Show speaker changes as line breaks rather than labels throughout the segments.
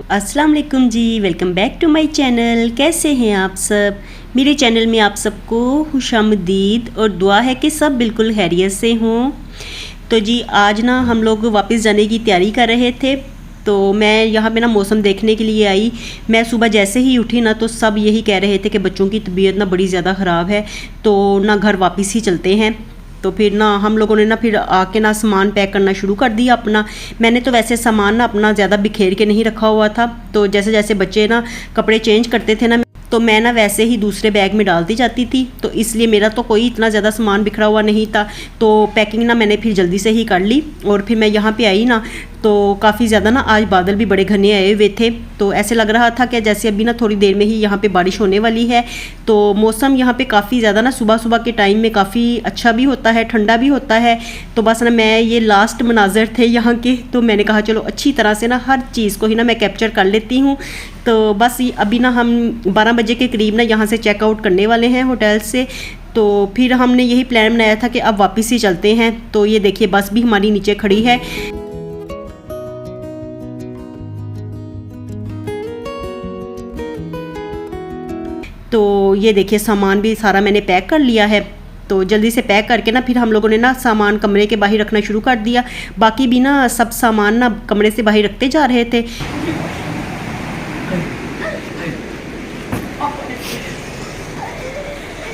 अस्सलाम वालेकुम जी, welcome back to my channel. कैसे हैं आप सब? मेरे चैनल में आप सबको खुशामदीद और दुआ है कि सब बिल्कुल खैरियत से हों। तो जी आज ना हम लोग वापस जाने की तैयारी कर रहे थे, तो मैं यहाँ पे ना मौसम देखने के लिए आई। मैं सुबह जैसे ही उठी ना तो सब यही कह रहे थे कि बच्चों की तबीयत ना बड़ी ज़्यादा ख़राब है, तो ना घर वापस ही चलते हैं। तो फिर ना हम लोगों ने ना फिर आके ना सामान पैक करना शुरू कर दिया अपना। मैंने तो वैसे सामान ना अपना ज़्यादा बिखेर के नहीं रखा हुआ था, तो जैसे जैसे बच्चे ना कपड़े चेंज करते थे ना तो मैं ना वैसे ही दूसरे बैग में डालती जाती थी, तो इसलिए मेरा तो कोई इतना ज़्यादा सामान बिखरा हुआ नहीं था। तो पैकिंग ना मैंने फिर जल्दी से ही कर ली और फिर मैं यहाँ पे आई ना तो काफ़ी ज़्यादा ना आज बादल भी बड़े घने आए हुए थे, तो ऐसे लग रहा था कि जैसे अभी ना थोड़ी देर में ही यहाँ पे बारिश होने वाली है। तो मौसम यहाँ पे काफ़ी ज़्यादा ना सुबह सुबह के टाइम में काफ़ी अच्छा भी होता है, ठंडा भी होता है। तो बस ना मैं ये लास्ट मनाजर थे यहाँ के, तो मैंने कहा चलो अच्छी तरह से ना हर चीज़ को ही ना मैं कैप्चर कर लेती हूँ। तो बस अभी ना हम 12 बजे के करीब ना यहाँ से चेकआउट करने वाले हैं होटल से। तो फिर हमने यही प्लान बनाया था कि अब वापस ही चलते हैं। तो ये देखिए बस भी हमारी नीचे खड़ी है। तो ये देखिए सामान भी सारा मैंने पैक कर लिया है। तो जल्दी से पैक करके ना फिर हम लोगों ने ना सामान कमरे के बाहर रखना शुरू कर दिया। बाकी भी ना सब सामान ना कमरे से बाहर रखते जा रहे थे।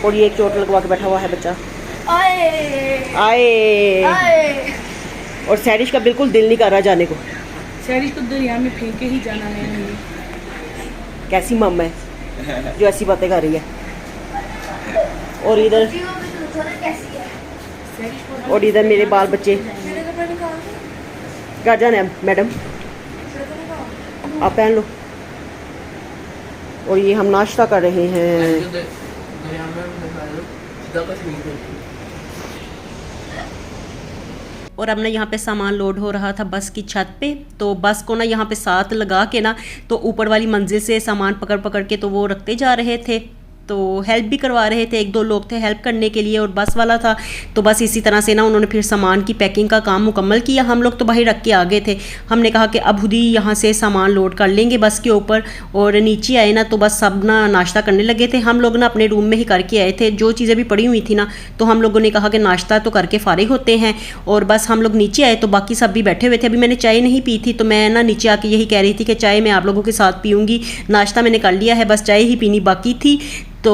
और ये एक चोट लगवा के बैठा हुआ है बच्चा। आए और सैरिश का बिल्कुल दिल नहीं कर रहा जाने को।
सैरिश को दरिया में फेंक के ही जाना है।
कैसी मम्मा है जो ऐसी बातें कर रही है। और इधर मेरे बाल बच्चे। क्या जाना है मैडम, आप पहन लो। और ये हम नाश्ता कर रहे हैं। और अब ना यहाँ पे सामान लोड हो रहा था बस की छत पे। तो बस को ना यहाँ पे साथ लगा के ना तो ऊपर वाली मंजिल से सामान पकड़ पकड़ के तो वो रखते जा रहे थे। तो हेल्प भी करवा रहे थे, एक दो लोग थे हेल्प करने के लिए और बस वाला था। तो बस इसी तरह से ना उन्होंने फिर सामान की पैकिंग का काम मुकम्मल किया। हम लोग तो बाहर रख के आ गए थे। हमने कहा कि अब खुद ही यहाँ से सामान लोड कर लेंगे बस के ऊपर। और नीचे आए ना तो बस सब ना नाश्ता करने लगे थे। हम लोग ना अपने रूम में ही करके आए थे, जो चीज़ें भी पड़ी हुई थी ना तो हम लोगों ने कहा कि नाश्ता तो करके फारिग होते हैं। और बस हम लोग नीचे आए तो बाकी सब भी बैठे हुए थे। अभी मैंने चाय नहीं पी थी, तो मैं ना नीचे आके यही कह रही थी कि चाय मैं आप लोगों के साथ पीऊँगी। नाश्ता मैंने कर लिया है, बस चाय ही पीनी बाकी थी। तो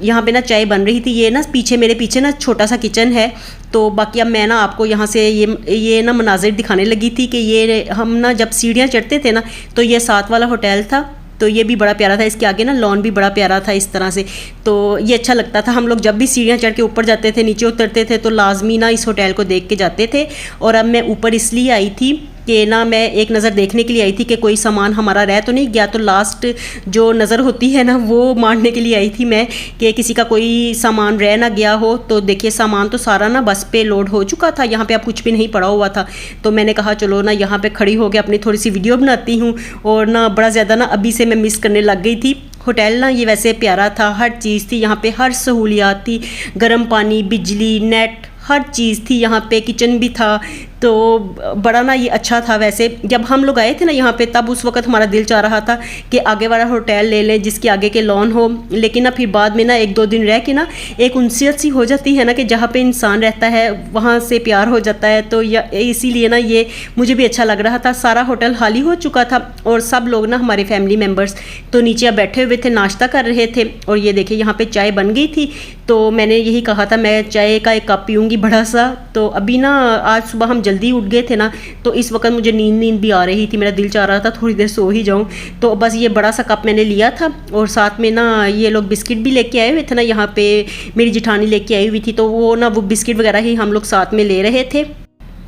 यहाँ पे ना चाय बन रही थी। ये ना पीछे मेरे पीछे ना छोटा सा किचन है। तो बाकी अब मैं ना आपको यहाँ से ये ना मनाजिर दिखाने लगी थी कि ये हम ना जब सीढ़ियाँ चढ़ते थे ना तो ये साथ वाला होटल था। तो ये भी बड़ा प्यारा था, इसके आगे ना लॉन भी बड़ा प्यारा था इस तरह से। तो ये अच्छा लगता था। हम लोग जब भी सीढ़ियाँ चढ़ के ऊपर जाते थे नीचे उतरते थे तो लाजमी ना इस होटल को देख के जाते थे। और अब मैं ऊपर इसलिए आई थी कि ना मैं एक नज़र देखने के लिए आई थी कि कोई सामान हमारा रह तो नहीं गया। तो लास्ट जो नज़र होती है ना वो मारने के लिए आई थी मैं कि किसी का कोई सामान रह ना गया हो। तो देखिए सामान तो सारा ना बस पे लोड हो चुका था, यहाँ पे अब कुछ भी नहीं पड़ा हुआ था। तो मैंने कहा चलो ना यहाँ पे खड़ी हो के अपनी थोड़ी सी वीडियो बनाती हूँ। और ना बड़ा ज़्यादा ना अभी से मैं मिस करने लग गई थी। होटल ना ये वैसे प्यारा था, हर चीज़ थी यहाँ पे, हर सहूलियात थी, गर्म पानी, बिजली, नेट, हर चीज़ थी यहाँ पे, किचन भी था। तो बड़ा ना ये अच्छा था। वैसे जब हम लोग आए थे ना यहाँ पे तब उस वक्त हमारा दिल चाह रहा था कि आगे वाला होटल ले लें जिसके आगे के लॉन हो। लेकिन ना फिर बाद में ना एक दो दिन रह के ना एक उनसियत सी हो जाती है ना कि जहाँ पे इंसान रहता है वहाँ से प्यार हो जाता है। तो इसीलिए ना ये मुझे भी अच्छा लग रहा था। सारा होटल खाली हो चुका था और सब लोग ना हमारे फैमिली मेम्बर्स तो नीचे बैठे हुए थे, नाश्ता कर रहे थे। और ये देखिए यहाँ पे चाय बन गई थी। तो मैंने यही कहा था मैं चाय का एक कप पीऊँगी बड़ा सा। तो अभी ना आज सुबह हम जल्दी उठ गए थे ना तो इस वक्त मुझे नींद भी आ रही थी, मेरा दिल चाह रहा था थोड़ी देर सो ही जाऊं। तो बस ये बड़ा सा कप मैंने लिया था और साथ में ना ये लोग बिस्किट भी लेके आए हुए थे ना, यहाँ पे मेरी जिठानी लेके आई हुई थी। तो वो बिस्किट वगैरह ही हम लोग साथ में ले रहे थे।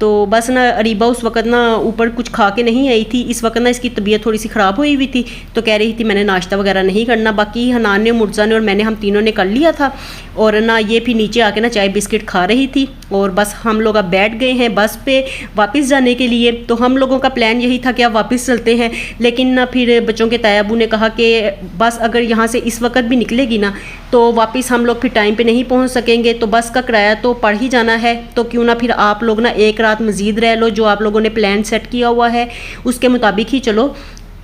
तो बस ना अरीबा उस वक्त ना ऊपर कुछ खा के नहीं आई थी। इस वक्त ना इसकी तबीयत थोड़ी सी ख़राब हुई थी तो कह रही थी मैंने नाश्ता वगैरह नहीं करना। बाकी हनान ने, मुर्जा ने और मैंने, हम तीनों ने कर लिया था। और ना ये फिर नीचे आके ना चाय बिस्किट खा रही थी। और बस हम लोग अब बैठ गए हैं बस पे वापस जाने के लिए। तो हम लोगों का प्लान यही था कि अब वापस चलते हैं, लेकिन ना फिर बच्चों के तायाबू ने कहा कि बस अगर यहाँ से इस वक्त भी निकलेगी ना तो वापस हम लोग फिर टाइम पे नहीं पहुँच सकेंगे। तो बस का किराया तो पड़ ही जाना है, तो क्यों ना फिर आप लोग ना एक रात मज़ीद रह लो, जो आप लोगों ने प्लान सेट किया हुआ है उसके मुताबिक ही चलो।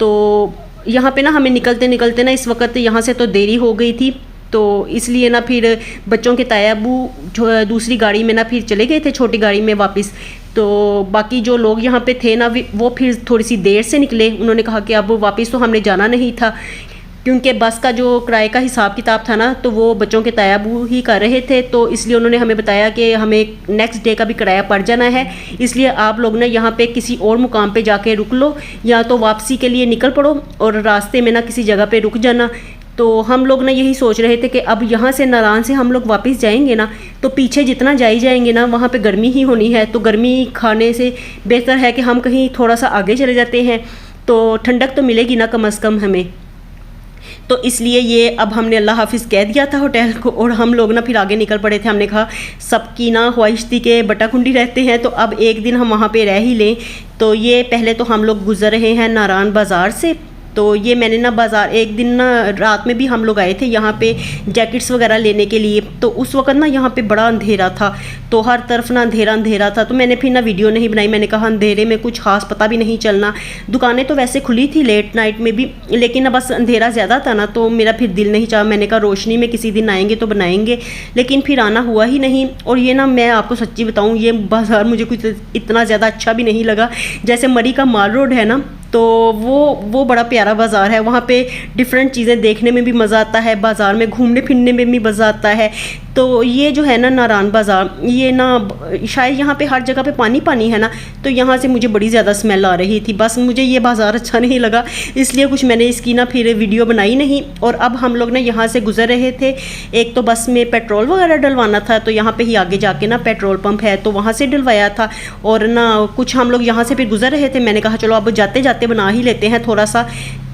तो यहाँ पे ना हमें निकलते निकलते ना इस वक्त यहाँ से तो देरी हो गई थी, तो इसलिए ना फिर बच्चों के ताया अबू जो दूसरी गाड़ी में ना फिर चले गए थे, छोटी गाड़ी में वापस। तो बाकी जो लोग यहाँ पे थे ना वो फिर थोड़ी सी देर से निकले। उन्होंने कहा कि अब वापस तो हमने जाना नहीं था, क्योंकि बस का जो किराए का हिसाब किताब था ना तो वो बच्चों के ताया अबू ही कर रहे थे। तो इसलिए उन्होंने हमें बताया कि हमें नेक्स्ट डे का भी किराया पड़ जाना है, इसलिए आप लोग ना यहाँ पे किसी और मुकाम पे जाके रुक लो, या तो वापसी के लिए निकल पड़ो और रास्ते में ना किसी जगह पे रुक जाना। तो हम लोग ना यही सोच रहे थे कि अब यहाँ से नारायण से हम लोग वापस जाएंगे ना तो पीछे जितना जाएंगे ना वहाँ पे गर्मी ही होनी है, तो गर्मी खाने से बेहतर है कि हम कहीं थोड़ा सा आगे चले जाते हैं, तो ठंडक तो मिलेगी ना कम से कम हमें। तो इसलिए ये अब हमने अल्लाह हाफिज़ कह दिया था होटल को, और हम लोग ना फिर आगे निकल पड़े थे। हमने कहा सबकी ना ख्वाहिश थी कि बटाकुंडी रहते हैं तो अब एक दिन हम वहाँ पे रह ही लें। तो ये पहले तो हम लोग गुज़र रहे हैं नारायण बाज़ार से। तो ये मैंने ना बाज़ार एक दिन ना रात में भी हम लोग आए थे यहाँ पे जैकेट्स वगैरह लेने के लिए, तो उस वक्त ना यहाँ पे बड़ा अंधेरा था, तो हर तरफ ना अंधेरा अंधेरा था। तो मैंने फिर ना वीडियो नहीं बनाई, मैंने कहा अंधेरे में कुछ खास पता भी नहीं चलना। दुकानें तो वैसे खुली थी लेट नाइट में भी, लेकिन ना बस अंधेरा ज़्यादा था ना, तो मेरा फिर दिल नहीं चाहा। मैंने कहा रोशनी में किसी दिन आएंगे तो बनाएंगे, लेकिन फिर आना हुआ ही नहीं। और ये ना मैं आपको सच्ची बताऊँ, ये बाज़ार मुझे कुछ इतना ज़्यादा अच्छा भी नहीं लगा। जैसे मरी का माल रोड है ना, तो वो बड़ा प्यारा बाज़ार है, वहाँ पे डिफरेंट चीज़ें देखने में भी मज़ा आता है, बाज़ार में घूमने फिरने में भी मज़ा आता है। तो ये जो है ना नारायण बाज़ार, ये ना शायद यहाँ पे हर जगह पे पानी पानी है ना, तो यहाँ से मुझे बड़ी ज़्यादा स्मेल आ रही थी। बस मुझे ये बाज़ार अच्छा नहीं लगा, इसलिए कुछ मैंने इसकी ना फिर वीडियो बनाई नहीं। और अब हम लोग ना यहाँ से गुज़र रहे थे, एक तो बस में पेट्रोल वगैरह डलवाना था, तो यहाँ पे ही आगे जाके ना पेट्रोल पंप है, तो वहाँ से डलवाया था। और ना कुछ हम लोग यहाँ से फिर गुज़र रहे थे, मैंने कहा चलो अब जाते जाते बना ही लेते हैं थोड़ा सा।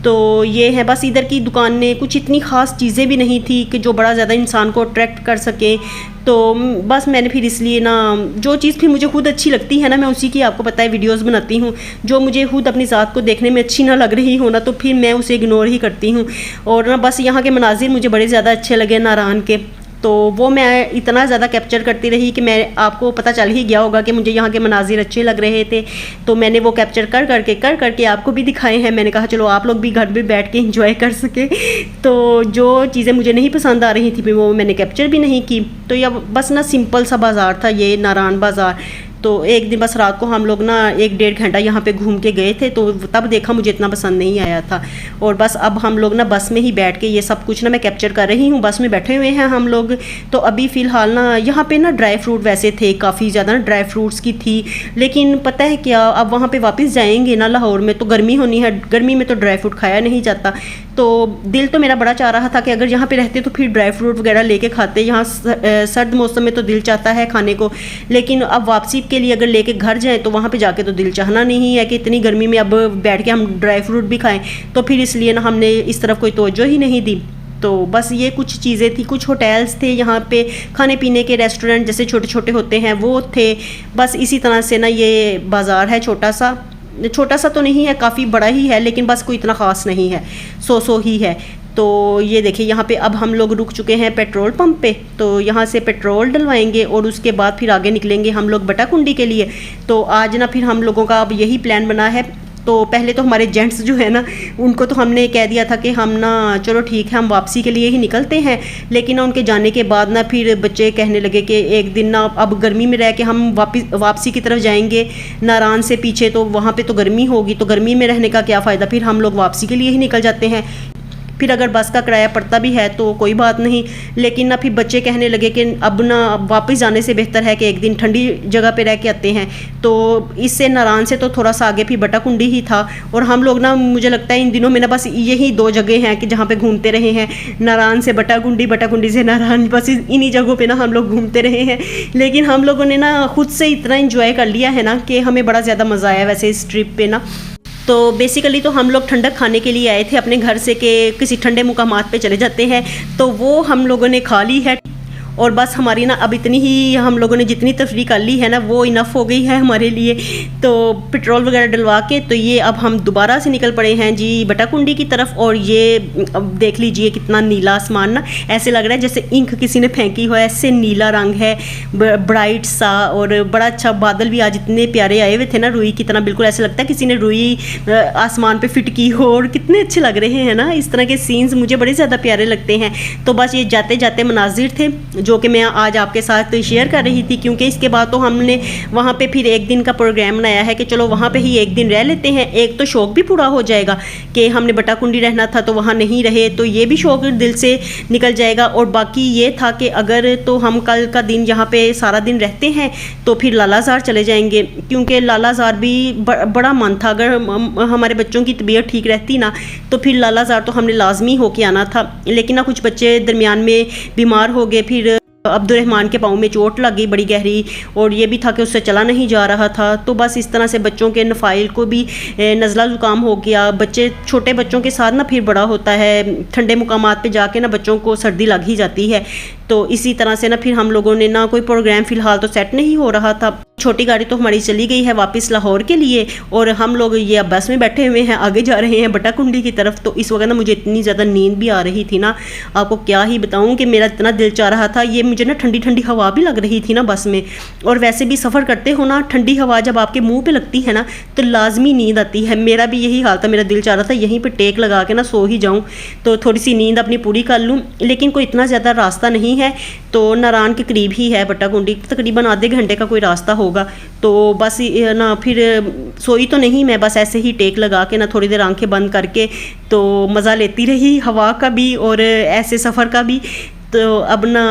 तो ये है बस इधर की दुकानें, कुछ इतनी ख़ास चीज़ें भी नहीं थी कि जो बड़ा ज़्यादा इंसान को अट्रैक्ट कर सके। तो बस मैंने फिर इसलिए ना जो चीज़ फिर मुझे खुद अच्छी लगती है ना, मैं उसी की आपको पता है वीडियोस बनाती हूँ। जो मुझे खुद अपनी ज़ात को देखने में अच्छी ना लग रही हो ना, तो फिर मैं उसे इग्नोर ही करती हूँ। और ना बस यहाँ के मनाजिर मुझे बड़े ज़्यादा अच्छे लगे नारायण के, तो वो मैं इतना ज़्यादा कैप्चर करती रही कि मैं आपको पता चल ही गया होगा कि मुझे यहाँ के मनाजिर अच्छे लग रहे थे। तो मैंने वो कैप्चर कर करके आपको भी दिखाए हैं। मैंने कहा चलो आप लोग भी घर में बैठ के एंजॉय कर सके। तो जो चीज़ें मुझे नहीं पसंद आ रही थी वो मैंने कैप्चर भी नहीं की। तो यह बस ना सिंपल सा बाज़ार था ये नारायण बाज़ार। तो एक दिन बस रात को हम लोग ना 1-1.5 घंटा यहाँ पे घूम के गए थे, तो तब देखा मुझे इतना पसंद नहीं आया था। और बस अब हम लोग ना बस में ही बैठ के ये सब कुछ ना मैं कैप्चर कर रही हूँ, बस में बैठे हुए हैं हम लोग। तो अभी फ़िलहाल ना यहाँ पे ना ड्राई फ्रूट वैसे थे, काफ़ी ज़्यादा ना ड्राई फ्रूट्स की थी, लेकिन पता है क्या, अब वहाँ पर वापस जाएंगे ना लाहौर में तो गर्मी होनी है, गर्मी में तो ड्राई फ्रूट खाया नहीं जाता। तो दिल तो मेरा बड़ा चाह रहा था कि अगर यहाँ पे रहते तो फिर ड्राई फ्रूट वगैरह लेके खाते। यहाँ सर्द मौसम में तो दिल चाहता है खाने को, लेकिन अब वापसी के लिए अगर लेके घर जाएं तो वहाँ पे जाके तो दिल चाहना नहीं है कि इतनी गर्मी में अब बैठ के हम ड्राई फ्रूट भी खाएं। तो फिर इसलिए ना हमने इस तरफ कोई तवज्जो ही नहीं दी। तो बस ये कुछ चीज़ें थी, कुछ होटल्स थे यहाँ पे, खाने पीने के रेस्टोरेंट जैसे छोटे छोटे होते हैं वो थे। बस इसी तरह से ना ये बाज़ार है, छोटा सा तो नहीं है, काफ़ी बड़ा ही है, लेकिन बस कोई इतना ख़ास नहीं है, सो ही है। तो ये देखिए यहाँ पे अब हम लोग रुक चुके हैं पेट्रोल पंप पे, तो यहाँ से पेट्रोल डलवाएंगे और उसके बाद फिर आगे निकलेंगे हम लोग बटाकुंडी के लिए। तो आज ना फिर हम लोगों का अब यही प्लान बना है। तो पहले तो हमारे जेंट्स जो है ना, उनको तो हमने कह दिया था कि हम ना चलो ठीक है हम वापसी के लिए ही निकलते हैं, लेकिन ना उनके जाने के बाद ना फिर बच्चे कहने लगे कि एक दिन ना अब गर्मी में रह के हम वापसी की तरफ जाएंगे नारायण से पीछे, तो वहाँ पे तो गर्मी होगी, तो गर्मी में रहने का क्या फ़ायदा, फिर हम लोग वापसी के लिए ही निकल जाते हैं। फिर अगर बस का किराया पड़ता भी है तो कोई बात नहीं, लेकिन ना फिर बच्चे कहने लगे कि अब ना वापस जाने से बेहतर है कि एक दिन ठंडी जगह पे रह के आते हैं। तो इससे नारायण से तो थोड़ा सा आगे फिर बटाकुंडी ही था, और हम लोग ना मुझे लगता है इन दिनों में ना बस यही 2 जगह हैं कि जहाँ पे घूमते रहे हैं, नारायण से बटाकुंडी, बटाकुंडी से नारायण, बस इन्हीं जगहों पर ना हम लोग घूमते रहे हैं। लेकिन हम लोगों ने ना खुद से इतना इंजॉय कर लिया है ना कि हमें बड़ा ज़्यादा मज़ा आया वैसे इस ट्रिप पे ना। तो बेसिकली तो हम लोग ठंडक खाने के लिए आए थे अपने घर से कि किसी ठंडे मुकामात पे चले जाते हैं, तो वो हम लोगों ने खा ली है। और बस हमारी ना अब इतनी ही हम लोगों ने जितनी तफरी कर ली है ना वो इनफ हो गई है हमारे लिए। तो पेट्रोल वगैरह डलवा के तो ये अब हम दोबारा से निकल पड़े हैं जी बटाकुंडी की तरफ। और ये अब देख लीजिए कितना नीला आसमान ना, ऐसे लग रहा है जैसे इंक किसी ने फेंकी हो, ऐसे नीला रंग है ब्राइट सा। और बड़ा अच्छा बादल भी आज इतने प्यारे आए हुए थे ना, रुई की तरह, बिल्कुल ऐसे लगता है किसी ने रुई आसमान पे फिट की हो। और कितने अच्छे लग रहे हैं ना, इस तरह के सीन्स मुझे बड़े ज़्यादा प्यारे लगते हैं। तो बस ये जाते जाते मनाजिर थे जो कि मैं आज आपके साथ शेयर कर रही थी, क्योंकि इसके बाद तो हमने वहाँ पे फिर एक दिन का प्रोग्राम बनाया है कि चलो वहाँ पे ही एक दिन रह लेते हैं। एक तो शौक़ भी पूरा हो जाएगा कि हमने बटाकुंडी रहना था तो वहाँ नहीं रहे, तो ये भी शौक़ दिल से निकल जाएगा। और बाकी ये था कि अगर तो हम कल का दिन यहाँ पे सारा दिन रहते हैं तो फिर लालाजार चले जाएंगे, क्योंकि लालाजार भी बड़ा मन था। अगर हमारे बच्चों की तबीयत ठीक रहती ना तो फिर लालाजार तो हमने लाजमी होके आना था। लेकिन ना कुछ बच्चे दरमियान में बीमार हो गए, फिर अब्दुर्रहमान के पाँव में चोट लग गई बड़ी गहरी, और ये भी था कि उससे चला नहीं जा रहा था। तो बस इस तरह से बच्चों के नफ़ाइल को भी नज़ला ज़ुकाम हो गया। बच्चे छोटे बच्चों के साथ ना फिर बड़ा होता है, ठंडे मुकामात पे जाके ना बच्चों को सर्दी लग ही जाती है। तो इसी तरह से ना फिर हम लोगों ने ना कोई प्रोग्राम फ़िलहाल तो सेट नहीं हो रहा था। छोटी गाड़ी तो हमारी चली गई है वापस लाहौर के लिए, और हम लोग ये अब बस में बैठे हुए हैं, आगे जा रहे हैं बटाकुंडी की तरफ। तो इस वक्त ना मुझे इतनी ज़्यादा नींद भी आ रही थी ना, आपको क्या ही बताऊं कि मेरा इतना दिल चाह रहा था। ये मुझे ना ठंडी ठंडी हवा भी लग रही थी ना बस में, और वैसे भी सफ़र करते हो ना ठंडी हवा जब आपके मुँह पर लगती है ना तो लाजमी नींद आती है। मेरा भी यही हाल था, मेरा दिल चाह रहा था यहीं पर टेक लगा के ना सो ही जाऊँ, तो थोड़ी सी नींद अपनी पूरी कर लूँ। लेकिन कोई इतना ज़्यादा रास्ता नहीं है, तो नारायण के करीब ही है बटाकुंडी, तकरीबन आधे घंटे का कोई रास्ता होगा। तो बस ना फिर सोई तो नहीं मैं, बस ऐसे ही टेक लगा के ना थोड़ी देर आंखें बंद करके तो मज़ा लेती रही हवा का भी और ऐसे सफ़र का भी। तो अब ना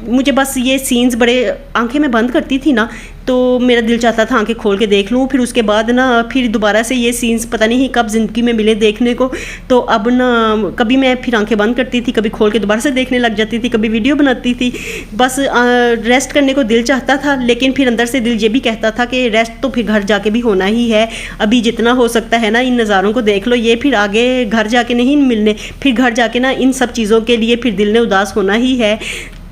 मुझे बस ये सीन्स बड़े, आंखें में बंद करती थी ना तो मेरा दिल चाहता था आंखें खोल के देख लूँ, फिर उसके बाद ना फिर दोबारा से ये सीन्स पता नहीं कब ज़िंदगी में मिले देखने को। तो अब ना कभी मैं फिर आंखें बंद करती थी, कभी खोल के दोबारा से देखने लग जाती थी, कभी वीडियो बनाती थी। बस रेस्ट करने को दिल चाहता था, लेकिन फिर अंदर से दिल ये भी कहता था कि रेस्ट तो फिर घर जाके भी होना ही है। अभी जितना हो सकता है ना इन नज़ारों को देख लो, ये फिर आगे घर जाके नहीं मिलने, फिर घर जाके ना इन सब चीज़ों के लिए फिर दिल ने उदास होना ही है।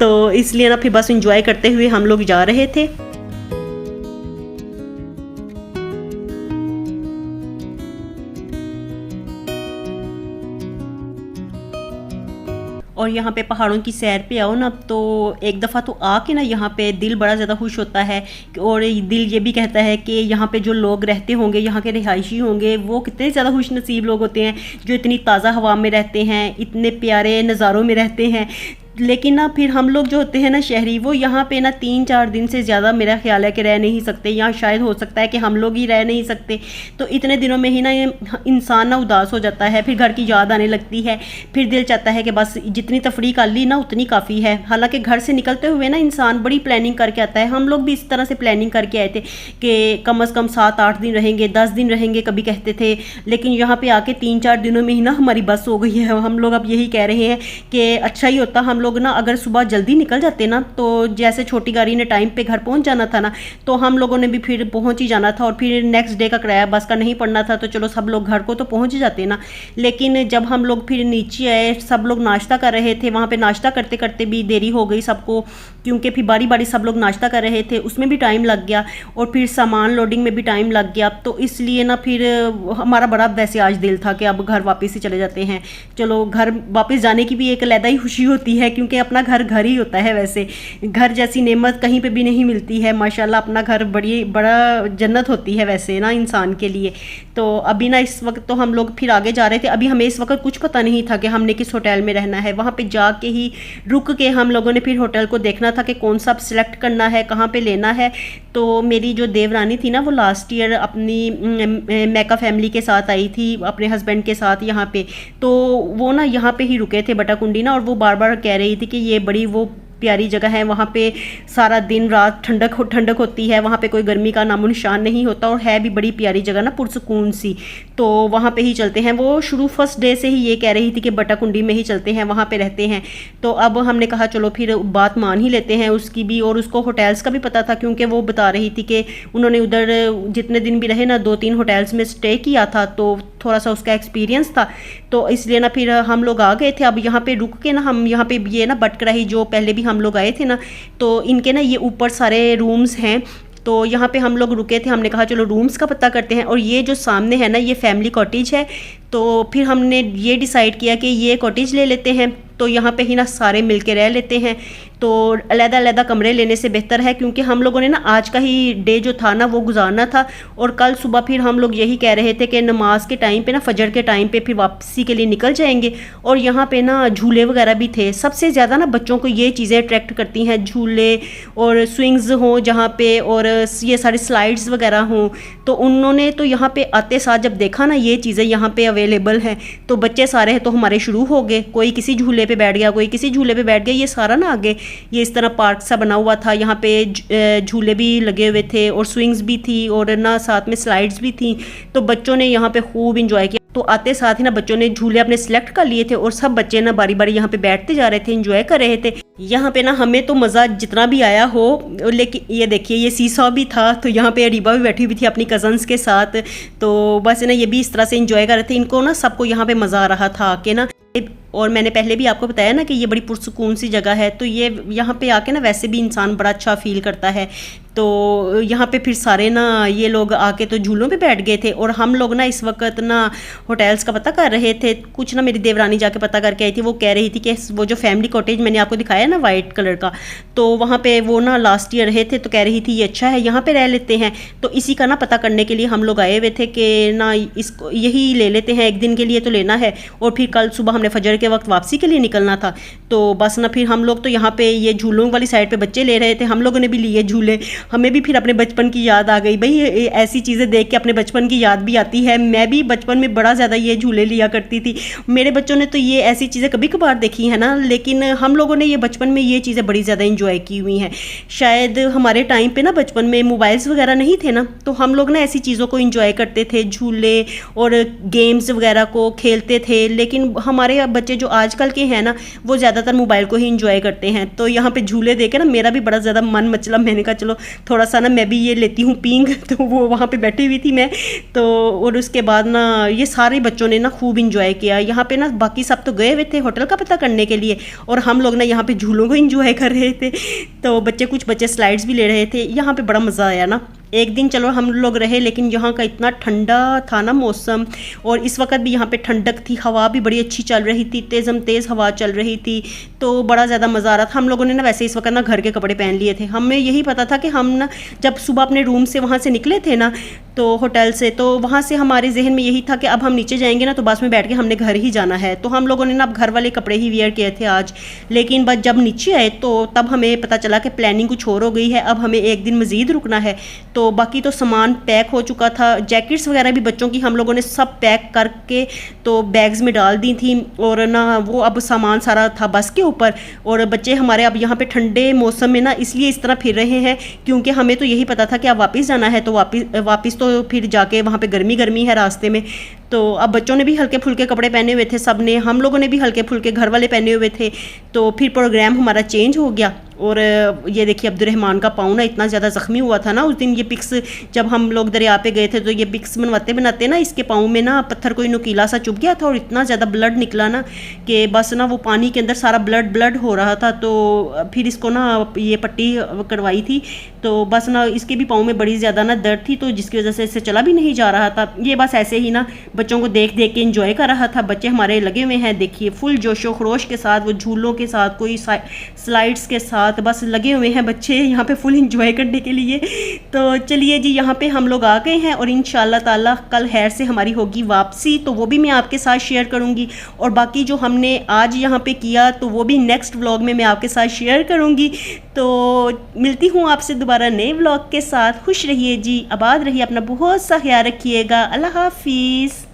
तो इसलिए ना फिर बस इंजॉय करते हुए हम लोग जा रहे थे। और यहाँ पे पहाड़ों की सैर पे आओ ना तो एक दफ़ा तो आके ना यहाँ पे दिल बड़ा ज़्यादा खुश होता है। और दिल ये भी कहता है कि यहाँ पे जो लोग रहते होंगे, यहाँ के रिहायशी होंगे, वो कितने ज़्यादा खुश नसीब लोग होते हैं जो इतनी ताज़ा हवा में रहते हैं, इतने प्यारे नज़ारों में रहते हैं। लेकिन ना फिर हम लोग जो होते हैं ना शहरी, वो यहाँ पे ना 3-4 दिन से ज़्यादा मेरा ख्याल है कि रह नहीं सकते, या शायद हो सकता है कि हम लोग ही रह नहीं सकते। तो इतने दिनों में ही ना इंसान ना उदास हो जाता है, फिर घर की याद आने लगती है, फिर दिल चाहता है कि बस जितनी तफरी कर ली ना उतनी काफ़ी है। हालांकि घर से निकलते हुए ना इंसान बड़ी प्लानिंग करके आता है। हम लोग भी इस तरह से प्लानिंग करके आए थे कि कम अज़ कम 7-8 दिन रहेंगे, 10 दिन रहेंगे कभी कहते थे। लेकिन यहाँ पर आके 3-4 दिनों में ही ना हमारी बस हो गई है। हम लोग अब यही कह रहे हैं कि अच्छा ही होता हम लोग ना अगर सुबह जल्दी निकल जाते ना, तो जैसे छोटी गाड़ी ने टाइम पे घर पहुंच जाना था ना, तो हम लोगों ने भी फिर पहुंच ही जाना था और फिर नेक्स्ट डे का किराया बस का नहीं पड़ना था। तो चलो सब लोग घर को तो पहुंच जाते ना। लेकिन जब हम लोग फिर नीचे आए, सब लोग नाश्ता कर रहे थे, वहाँ पे नाश्ता करते करते भी देरी हो गई सबको, क्योंकि फिर बारी बारी सब लोग नाश्ता कर रहे थे, उसमें भी टाइम लग गया और फिर सामान लोडिंग में भी टाइम लग गया। तो इसलिए ना फिर हमारा बड़ा वैसे आज दिल था कि अब घर वापस ही चले जाते हैं। चलो घर वापस जाने की भी एक अलग ही खुशी होती है, क्योंकि अपना घर घर ही होता है। वैसे घर जैसी नेमत कहीं पे भी नहीं मिलती है माशाल्लाह। अपना घर बड़ा जन्नत होती है वैसे ना इंसान के लिए। तो अभी ना इस वक्त तो हम लोग फिर आगे जा रहे थे। अभी हमें इस वक्त कुछ पता नहीं था कि हमने किस होटल में रहना है। वहाँ पे जाके ही रुक के हम लोगों ने फिर होटल को देखना था कि कौन सा सेलेक्ट करना है, कहाँ पे लेना है। तो मेरी जो देवरानी थी ना, वो लास्ट ईयर अपनी मैका फैमिली के साथ आई थी, अपने हस्बैंड के साथ यहाँ पे। तो वो ना यहाँ पे ही रुके थे बटाकुंडी ना, और वो बार बार कह रही थी कि ये बड़ी वो प्यारी जगह है, वहाँ पे सारा दिन रात ठंडक होती है, वहाँ पे कोई गर्मी का नामो निशान नहीं होता, और है भी बड़ी प्यारी जगह ना, पुरसकून सी। तो वहाँ पे ही चलते हैं। वो शुरू फर्स्ट डे से ही ये कह रही थी कि बटाकुंडी में ही चलते हैं, वहाँ पे रहते हैं। तो अब हमने कहा चलो फिर बात मान ही लेते हैं उसकी भी। और उसको होटल्स का भी पता था, क्योंकि वो बता रही थी कि उन्होंने उधर जितने दिन भी रहे ना 2-3 होटल्स में स्टे किया था, तो थोड़ा सा उसका एक्सपीरियंस था। तो इसलिए ना फिर हम लोग आ गए थे। अब यहाँ पे रुक के ना हम यहाँ पे ये ना बटकराही जो पहले भी हम लोग आए थे ना, तो इनके ना ये ऊपर सारे रूम्स हैं, तो यहाँ पे हम लोग रुके थे। हमने कहा चलो रूम्स का पता करते हैं, और ये जो सामने है ना ये फैमिली कॉटेज है। तो फिर हमने ये डिसाइड किया कि ये कॉटेज ले लेते हैं, तो यहाँ पे ही ना सारे मिल के रह लेते हैं। तो अलग-अलग कमरे लेने से बेहतर है, क्योंकि हम लोगों ने ना आज का ही डे जो था ना वो गुजारना था, और कल सुबह फिर हम लोग यही कह रहे थे कि नमाज के टाइम पे ना, फजर के टाइम पे फिर वापसी के लिए निकल जाएंगे। और यहाँ पे ना झूले वगैरह भी थे। सबसे ज़्यादा ना बच्चों को ये चीज़ें अट्रैक्ट करती हैं, झूले और स्विंग्स हों जहाँ पे, और ये सारी स्लाइड्स वगैरह हों। तो उन्होंने तो यहाँ पे आते साथ जब देखा ना ये चीज़ें यहाँ पे अवेलेबल हैं, तो बच्चे सारे हैं तो हमारे शुरू हो गए। कोई किसी झूले पे बैठ गया, कोई किसी झूले पे बैठ गया। ये सारा ना आगे ये इस तरह पार्क सा बना हुआ था, यहाँ पे झूले भी लगे हुए थे और स्विंग्स भी थी, और ना साथ में स्लाइड्स भी थी। तो बच्चों ने यहाँ पे खूब इंजॉय किया। तो आते साथ ही ना बच्चों ने झूले अपने सिलेक्ट कर लिए थे, और सब बच्चे ना बारी बारी यहाँ पे बैठते जा रहे थे, इंजॉय कर रहे थे। यहाँ पे ना हमें तो मज़ा जितना भी आया हो, लेकिन ये देखिए ये सीसॉ भी था, तो यहाँ पे रीबा भी बैठी हुई थी अपनी कज़न्स के साथ। तो बस ना ये भी इस तरह से इंजॉय कर रहे थे। इनको ना सबको यहाँ पे मज़ा आ रहा था आके ना। और मैंने पहले भी आपको बताया ना कि ये बड़ी पुरसुकून सी जगह है, तो ये यहाँ पे आके ना वैसे भी इंसान बड़ा अच्छा फील करता है। तो यहाँ पे फिर सारे ना ये लोग आके तो झूलों पे बैठ गए थे, और हम लोग ना इस वक्त ना होटल्स का पता कर रहे थे। कुछ ना मेरी देवरानी जाके पता करके आई थी, वो कह रही थी कि वो जो फैमिली कॉटेज मैंने आपको दिखाया ना वाइट कलर का, तो वहाँ पे वो ना लास्ट ईयर रहे थे, तो कह रही थी ये अच्छा है, यहाँ पे रह लेते हैं। तो इसी का ना पता करने के लिए हम लोग आए हुए थे कि ना इसको यही ले लेते हैं, एक दिन के लिए तो लेना है, और फिर कल सुबह हमने फजर के वक्त वापसी के लिए निकलना था। तो बस ना फिर हम लोग तो यहाँ पे ये झूलों वाली साइड पे बच्चे ले रहे थे, हम लोगों ने भी लिए झूले। हमें भी फिर अपने बचपन की याद आ गई। भाई ऐसी चीज़ें देख के अपने बचपन की याद भी आती है। मैं भी बचपन में बड़ा ज़्यादा ये झूले लिया करती थी। मेरे बच्चों ने तो ये ऐसी चीज़ें कभी कभार देखी है ना, लेकिन हम लोगों ने ये बचपन में ये चीज़ें बड़ी ज़्यादा इंजॉय की हुई हैं। शायद हमारे टाइम पे ना बचपन में मोबाइल्स वगैरह नहीं थे ना, तो हम लोग ना ऐसी चीज़ों को इंजॉय करते थे, झूले और गेम्स वगैरह को खेलते थे। लेकिन हमारे बच्चे जो आजकल के हैं ना, वो ज़्यादातर मोबाइल को ही इंजॉय करते हैं। तो यहाँ पे झूले देखे ना मेरा भी बड़ा ज़्यादा मन मचला। मैंने कहा चलो थोड़ा सा ना मैं भी ये लेती हूँ पींग। तो वो वहाँ पे बैठी हुई थी मैं तो, और उसके बाद ना ये सारे बच्चों ने ना खूब इंजॉय किया। यहाँ पे ना बाकी सब तो गए हुए थे होटल का पता करने के लिए, और हम लोग ना यहाँ पे झूलों को इंजॉय कर रहे थे। तो कुछ बच्चे स्लाइड्स भी ले रहे थे। यहाँ पे बड़ा मज़ा आया ना। एक दिन चलो हम लोग रहे, लेकिन यहाँ का इतना ठंडा था ना मौसम, और इस वक्त भी यहाँ पे ठंडक थी, हवा भी बड़ी अच्छी चल रही थी, तेज़ हवा चल रही थी। तो बड़ा ज़्यादा मज़ा आ रहा था। हम लोगों ने ना वैसे इस वक्त ना घर के कपड़े पहन लिए थे। हमें यही पता था कि हम ना जब सुबह अपने रूम से वहाँ से निकले थे ना, तो होटल से, तो वहाँ से हमारे जहन में यही था कि अब हम नीचे जाएंगे ना तो बस में बैठ के हमने घर ही जाना है। तो हम लोगों ने ना अब घर वाले कपड़े ही वेयर किए थे आज। लेकिन बस जब नीचे आए तो तब हमें पता चला कि प्लानिंग कुछ और हो गई है। अब हमें एक दिन मज़ीद रुकना है। तो बाकी तो सामान पैक हो चुका था। जैकेट्स वगैरह भी बच्चों की हम लोगों ने सब पैक करके तो बैग्स में डाल दी थी, और ना वो अब सामान सारा था बस के ऊपर। और बच्चे हमारे अब यहाँ पे ठंडे मौसम में ना इसलिए इस तरह फिर रहे हैं, क्योंकि हमें तो यही पता था कि अब वापस जाना है। तो वापस तो फिर जाके वहाँ पे गर्मी है रास्ते में। तो अब बच्चों ने भी हल्के फुल्के कपड़े पहने हुए थे, सब ने, हम लोगों ने भी हल्के फुल्के घर वाले पहने हुए थे। तो फिर प्रोग्राम हमारा चेंज हो गया। और ये देखिए अब्दुर्रहमान का पाँव ना इतना ज़्यादा ज़ख्मी हुआ था ना उस दिन। ये पिक्स जब हम लोग दरिया पे गए थे तो ये पिक्स बनाते ना इसके पाँव में ना पत्थर कोई नुकीला सा चुभ गया था, और इतना ज़्यादा ब्लड निकला ना कि बस ना वो पानी के अंदर सारा ब्लड हो रहा था। तो फिर इसको ना ये पट्टी करवाई थी, तो बस ना इसके भी पाँव में बड़ी ज़्यादा ना दर्द थी, तो जिसकी वजह से इससे चला भी नहीं जा रहा था। ये बस ऐसे ही ना बच्चों को देख के इंजॉय कर रहा था। बच्चे हमारे लगे हुए हैं, देखिए फुल जोशो खरोश के साथ, वो झूलों के साथ, कोई स्लाइड्स के साथ, बस लगे हुए हैं बच्चे यहाँ पे फुल इंजॉय करने के लिए। तो चलिए जी, यहाँ पे हम लोग आ गए हैं, और इंशाल्लाह ताला कल खैर से हमारी होगी वापसी, तो वो भी मैं आपके साथ शेयर करूँगी। और बाकी जो हमने आज यहाँ पे किया तो वो भी नेक्स्ट व्लॉग में मैं आपके साथ शेयर करूँगी। तो मिलती हूँ आपसे दोबारा नए व्लॉग के साथ। खुश रहिए जी, आबाद रहिए, अपना बहुत सा ख्याल रखिएगा। अल्लाह हाफिज़।